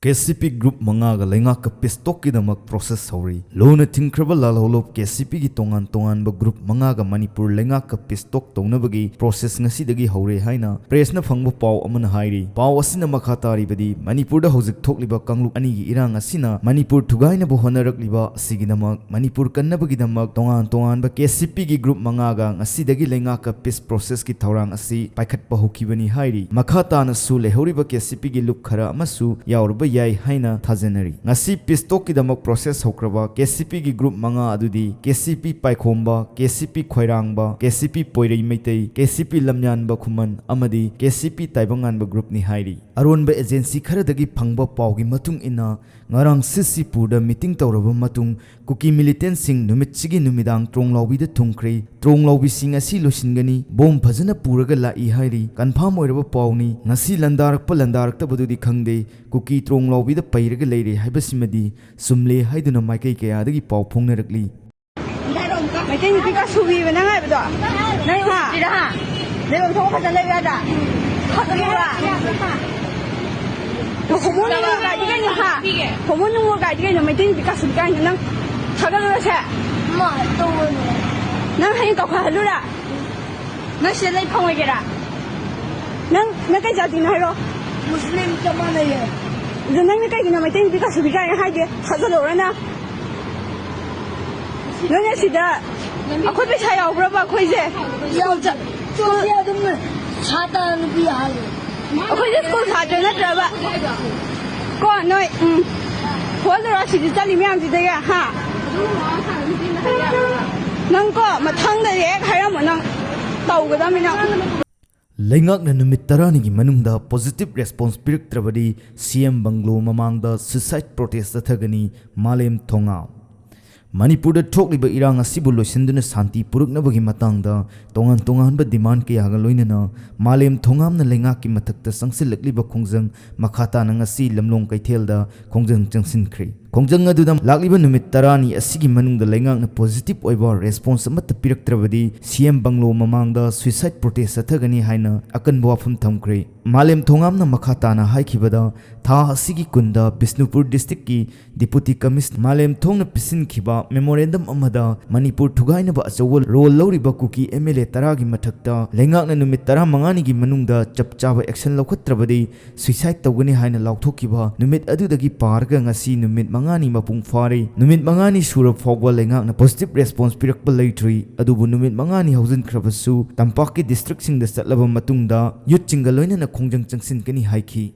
KCP Group Mangaga leingaka pistok kidamak process hori. Lona tingkraba lalholop KCP gi tongan ba group Mangaga Manipur leingaka pistok tongnabagi process ngasidagi hore haina pressna phangba paw amana hairi. Paw asina makhatari badi Manipur da hojik thokliba kangluk ani gi irang asina Manipur thugaina bo honarakliba asigidamak Manipur kannabagidamak tongan ba KCP gi group Mangaga ngasidagi leingaka pis process ki thorang asi paikhatpa hokibani hairi. Makhatana su lehoriba KCP gi look khara amasu yaurba yai haina thajenari ngasi pistok kidamak process hokraba KCP gi group manga adudi KCP paikhomba KCP khoirangba KCP poirei meitei KCP lamnyanba khuman amadi KCP taibanganba group ni hairi aronba agency kharadagi phangba pawgi matung ina ngarang CCP da meeting tawraba matung kuki militant sing numit chigi numidang tronglawbi da thungkhrei tronglawbi sing asi losingani bom phajana puraga lai hairi confirm oiraba pawni ngasi landarakta badudi khangde kuki tronglawbi da pairaga leire haibasimadi sumle haiduna maikai kaya dagi paw phongnarakli maikai ni pika subi bana ngai bado nai ha dira ha nei thong phajan le ga da khatani ba Komun ga diga ni ha komun ga diga ni maikai ni pika subi ga ni nang thagal la sa ma to nang hai ka kha lu la nang se lai phong ge ra nang kai ja din hai ro muslim jamana ye nang kai ni maikai ni pika subi ga ni hai ge thagal lo ra na nang ya sida akhoi paisa yaubra akhoi je yauja to ya dum chata nubi hal akhoi je school thadra na traba ko noi phol ra si chali myam ji da ya ha nang ko mathang da ek haram nang tau ga da mina leingak na numit tarani gi manungda positive response piraktrabadi CM bungalow mamangda suicide protest thagani malem thonga Manipur da thokliba irang asibu loisinduna santi puruknabagi matangda tongan ba demand ki yaga loinana malem thongam na leingak ki mathakta sangsilakliba khongjang makhata na ngasi lamlong kaithelda khongjang changsinkhri khongjang adudam lakliba numit tarani asigi manungda leingak na positive oiba response amat piraktrabadi CM bungalow mamangda suicide protest athagani haina akan wafum thamkhri malem thongam na makhata na haikibada tha asigi kunda Bisnupur district ki deputy commissioner malem thongna pisin khiba memorandum amada Manipur thugaina ba achawal role loriba kuki MLA taragi mathakta leingakna numit 15 gi manungda chapchaba action lokhatrabadi suicide tawgani haina laukthokkiba numit adudagi parga ngasi numit 5 mapung fare numit 5 sura fogwa leingakna positive response pirakpa leitri adubu numit 5 haujin khrabasu tampaki district sing da chatlaba matungda youth chingaloina na khongjang changsin kani haiki